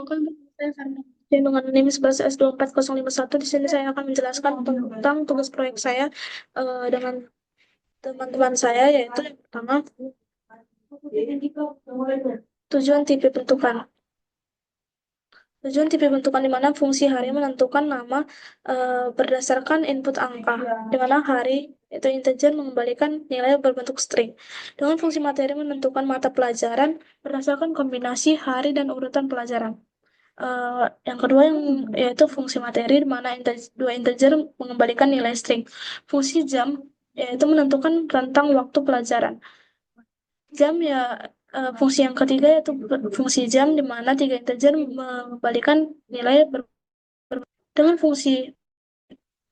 Perkenalkan, saya Farna. Dengan NIM 11S24051, di sini saya akan menjelaskan tentang tugas proyek saya dengan teman-teman saya, yaitu yang pertama, tujuan tipe bentukan. Tujuan tipe bentukan di mana fungsi hari menentukan nama berdasarkan input angka, di mana hari itu integer mengembalikan nilai berbentuk string. Dengan fungsi materi menentukan mata pelajaran berdasarkan kombinasi hari dan urutan pelajaran. Yang kedua yaitu fungsi materi di mana dua integer mengembalikan nilai string. Fungsi jam yaitu menentukan rentang waktu pelajaran. Jam fungsi yang ketiga yaitu fungsi jam di mana tiga integer mengembalikan nilai dengan fungsi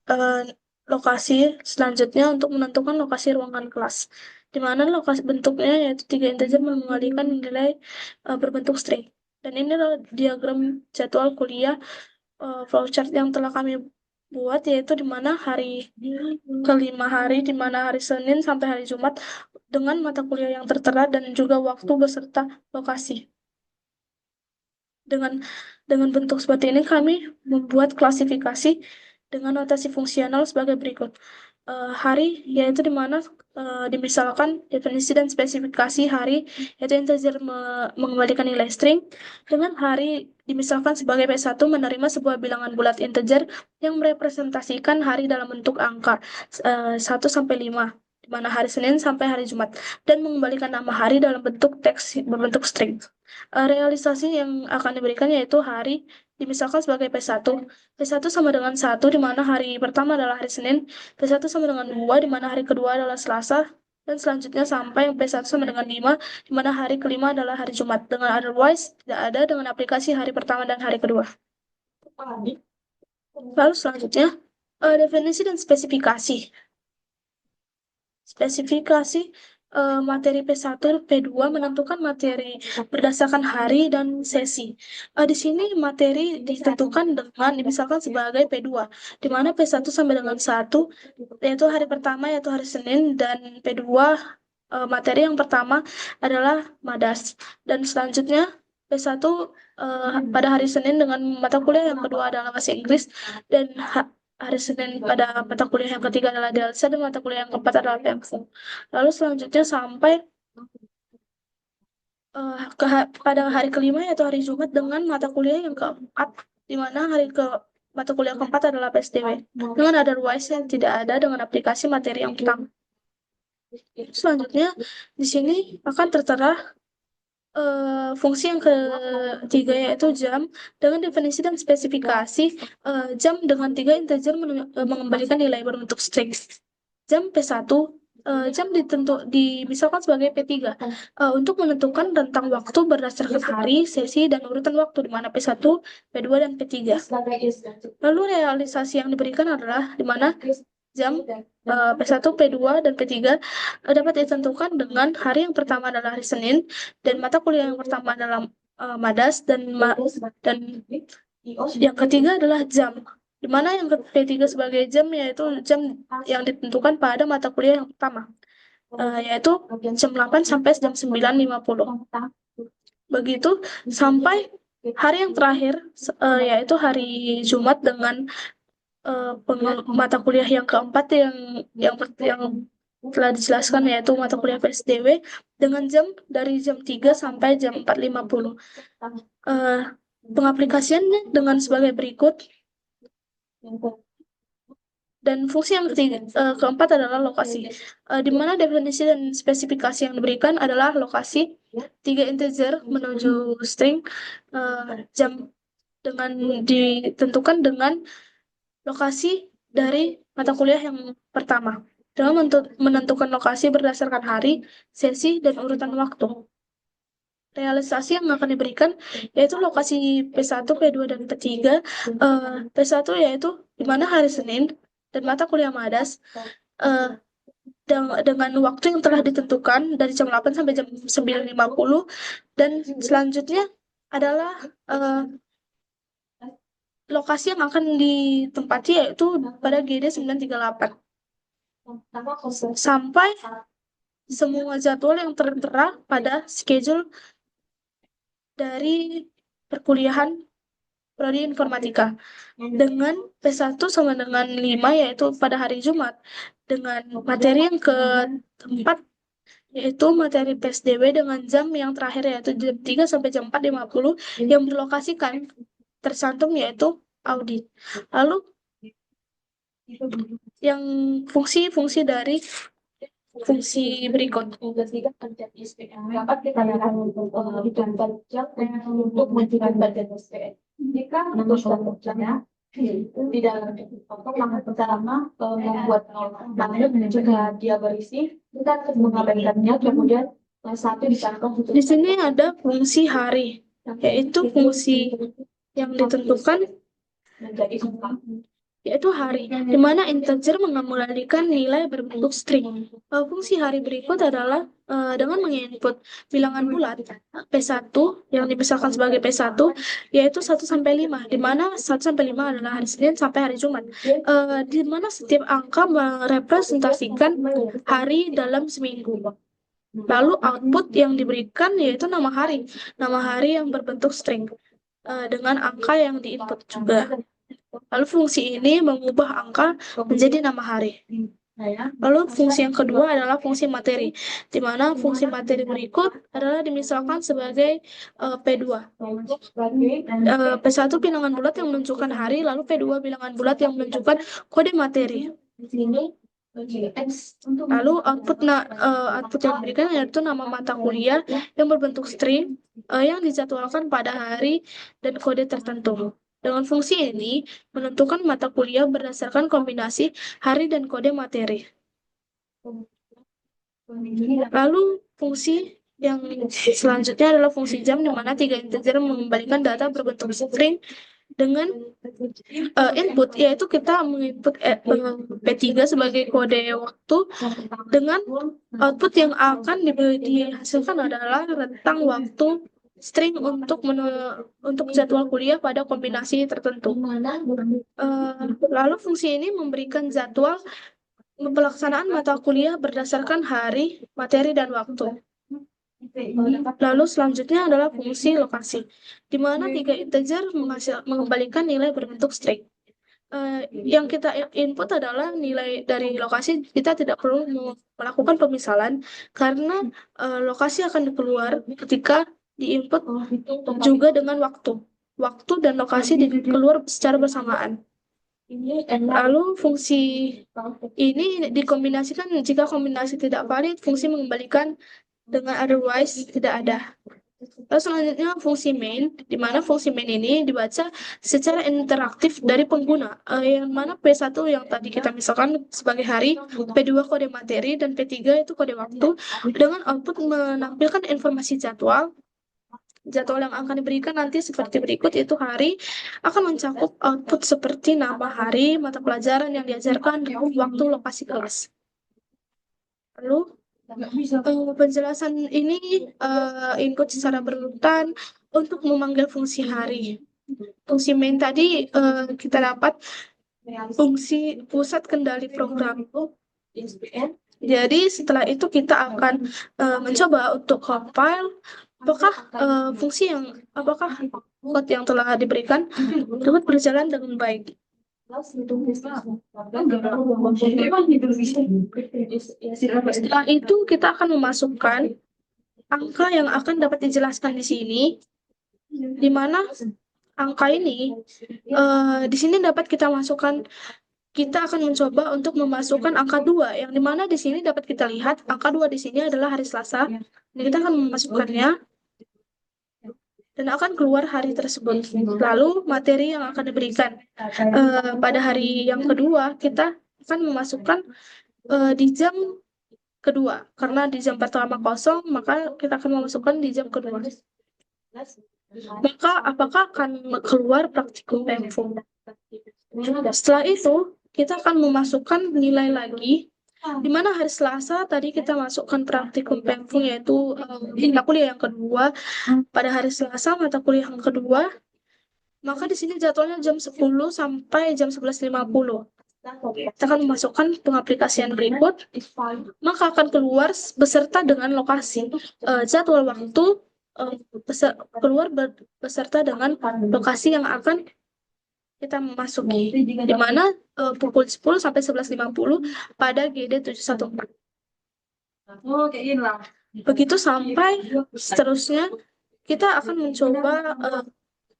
uh, lokasi selanjutnya untuk menentukan lokasi ruangan kelas, di mana lokasi bentuknya yaitu tiga integer mengembalikan nilai berbentuk string. Dan ini adalah diagram jadwal kuliah flowchart yang telah kami buat, yaitu di mana kelima hari, di mana hari Senin sampai hari Jumat dengan mata kuliah yang tertera dan juga waktu beserta lokasi. Dengan bentuk seperti ini kami membuat klasifikasi dengan notasi fungsional sebagai berikut. Hari yaitu di mana dimisalkan definisi dan spesifikasi hari yaitu integer mengembalikan nilai string, dengan hari dimisalkan sebagai P1 menerima sebuah bilangan bulat integer yang merepresentasikan hari dalam bentuk angka 1 sampai 5, di mana hari Senin sampai hari Jumat, dan mengembalikan nama hari dalam bentuk teks berbentuk string. Realisasi yang akan diberikan yaitu hari dimisalkan sebagai P1. P1 sama dengan 1 di mana hari pertama adalah hari Senin, P1 sama dengan 2 di mana hari kedua adalah Selasa, dan selanjutnya sampai P1 sama dengan 5 di mana hari kelima adalah hari Jumat. Dengan otherwise tidak ada dengan aplikasi hari pertama dan hari kedua. Lalu selanjutnya definisi dan spesifikasi. Spesifikasi materi P1 dan P2 menentukan materi berdasarkan hari dan sesi. Di sini materi ditentukan dengan misalkan sebagai P2, di mana P1 sampai dengan 1 yaitu hari pertama yaitu hari Senin, dan P2 materi yang pertama adalah Madas, dan selanjutnya P1 pada hari Senin dengan mata kuliah yang kedua adalah bahasa Inggris, dan hari Senin pada mata kuliah yang ketiga adalah Delsa, dan mata kuliah yang keempat adalah PMV. Lalu selanjutnya sampai pada hari kelima yaitu hari Jumat dengan mata kuliah yang keempat, di mana mata kuliah keempat adalah PSDW. Dengan otherwise yang tidak ada dengan aplikasi materi yang pertama. Selanjutnya di sini akan tertera fungsi yang ketiga yaitu jam dengan definisi dan spesifikasi. Jam dengan tiga integer mengembalikan nilai berbentuk string. Jam P1 jam dimisalkan sebagai P3 untuk menentukan rentang waktu berdasarkan hari, sesi, dan urutan waktu, di mana P1, P2, dan P3. Lalu realisasi yang diberikan adalah di mana jam P1, P2, dan P3 dapat ditentukan dengan hari yang pertama adalah hari Senin, dan mata kuliah yang pertama adalah Madas, dan yang ketiga adalah jam, di mana yang P3 sebagai jam yaitu jam yang ditentukan pada mata kuliah yang pertama, yaitu jam 8 sampai jam 9.50. Begitu sampai hari yang terakhir yaitu hari Jumat dengan mata kuliah yang keempat yang telah dijelaskan, yaitu mata kuliah PSDW dengan jam dari jam 3 sampai jam 4.50. Pengaplikasiannya dengan sebagai berikut. Dan fungsi yang keempat adalah lokasi, di mana definisi dan spesifikasi yang diberikan adalah lokasi tiga integer menuju string, jam dengan ditentukan dengan lokasi dari mata kuliah yang pertama, dengan menentukan lokasi berdasarkan hari, sesi, dan urutan waktu. Realisasi yang akan diberikan yaitu lokasi P1, P2, dan P3. P1 yaitu di mana hari Senin dan mata kuliah Madas dengan waktu yang telah ditentukan dari jam 8 sampai jam 9.50, dan selanjutnya adalah lokasi yang akan ditempati yaitu pada GD 938. Sampai semua jadwal yang tertera pada schedule dari perkuliahan prodi informatika dengan P1 sama dengan 5 yaitu pada hari Jumat, dengan materi yang keempat yaitu materi PSDB dengan jam yang terakhir yaitu jam 3 sampai jam 4.50 yang berlokasikan tercantum yaitu audit. Lalu yang fungsi-fungsi dari fungsi berikut. Dapat kita lihat hitungan jam untuk menentukan badan SPM. Jika menuliskan jamnya di dalam untuk maka pertama membuat namanya jika dia berisi kita harus mengabaikannya kemudian satu ditambah Di sini ada fungsi hari, yaitu fungsi yang ditentukan menjadi yaitu hari, di mana integer mengembalikan nilai berbentuk string. Fungsi hari berikut adalah dengan menginput bilangan bulat P1 yang dipisahkan sebagai P1 yaitu 1 sampai 5, di mana 1 sampai 5 adalah hari Senin sampai hari Jumat. Di mana setiap angka merepresentasikan hari dalam seminggu. Lalu output yang diberikan yaitu nama hari yang berbentuk string dengan angka yang diinput juga. Lalu fungsi ini mengubah angka menjadi nama hari. Lalu fungsi yang kedua adalah fungsi materi, di mana fungsi materi berikut adalah dimisalkan sebagai P2. P1 bilangan bulat yang menunjukkan hari, lalu P2 bilangan bulat yang menunjukkan kode materi. Lalu output yang diberikan yaitu nama mata kuliah yang berbentuk string yang dijadwalkan pada hari dan kode tertentu. Dengan fungsi ini, menentukan mata kuliah berdasarkan kombinasi hari dan kode materi. Lalu fungsi yang selanjutnya adalah fungsi jam, di mana 3 integer mengembalikan data berbentuk string dengan input, yaitu kita menginput P3 sebagai kode waktu dengan output yang akan dihasilkan adalah rentang waktu string untuk jadwal kuliah pada kombinasi tertentu. Lalu fungsi ini memberikan jadwal pelaksanaan mata kuliah berdasarkan hari, materi, dan waktu. Lalu selanjutnya adalah fungsi lokasi, di mana 3 integer mengembalikan nilai berbentuk string. Yang kita input adalah nilai dari lokasi, kita tidak perlu melakukan pemisalan karena lokasi akan keluar ketika diinput juga dengan waktu dan lokasi keluar secara bersamaan. Lalu fungsi ini dikombinasikan jika kombinasi tidak valid, fungsi mengembalikan dengan otherwise tidak ada. Lalu selanjutnya fungsi main, di mana fungsi main ini dibaca secara interaktif dari pengguna, yang mana P1 yang tadi kita misalkan sebagai hari, P2 kode materi, dan P3 itu kode waktu, dengan output menampilkan informasi jadwal yang akan diberikan nanti seperti berikut, yaitu hari akan mencakup output seperti nama hari, mata pelajaran yang diajarkan, waktu, lokasi kelas. Lalu penjelasan ini input secara berurutan untuk memanggil fungsi hari. Fungsi main tadi kita dapat fungsi pusat kendali program. Jadi setelah itu kita akan mencoba untuk compile apakah code yang telah diberikan dapat berjalan dengan baik. Setelah itu kita akan memasukkan angka yang akan dapat dijelaskan di sini, di mana angka ini di sini dapat kita masukkan. Kita akan mencoba untuk memasukkan angka 2, yang dimana di sini dapat kita lihat angka 2 di sini adalah hari Selasa. Jadi kita akan memasukkannya dan akan keluar hari tersebut. Lalu materi yang akan diberikan pada hari yang kedua, kita akan memasukkan di jam kedua. Karena di jam pertama kosong, maka kita akan memasukkan di jam kedua. Maka apakah akan keluar praktikum PMFU? Setelah itu, kita akan memasukkan nilai lagi, di mana hari Selasa tadi kita masukkan praktikum PMFU, yaitu mata kuliah yang kedua. Pada hari Selasa mata kuliah yang kedua, maka di sini jadwalnya jam 10 sampai jam 11.50. Kita akan memasukkan pengaplikasian berikut, maka akan keluar beserta dengan lokasi, jadwal waktu, keluar beserta dengan lokasi yang akan kita memasuki, di mana pukul 10 sampai 11.50 pada GD 714. Oh, kayak gini lah. Begitu sampai seterusnya, kita akan mencoba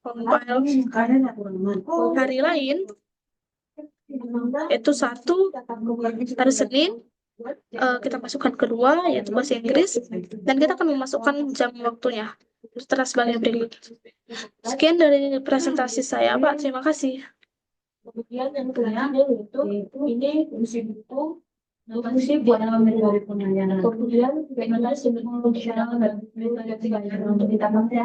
compile hari lain, yaitu hari Senin. Kita masukkan kedua, yaitu bahasa Inggris, dan kita akan memasukkan jam waktunya setelah sebagai berikut. Sekian dari presentasi saya, Pak. Terima kasih. Kemudian yang kedua yaitu ini isi buku fungsi buat dari penelitian. Kemudian bagaimana sumber fungsional dan metode untuk ditambah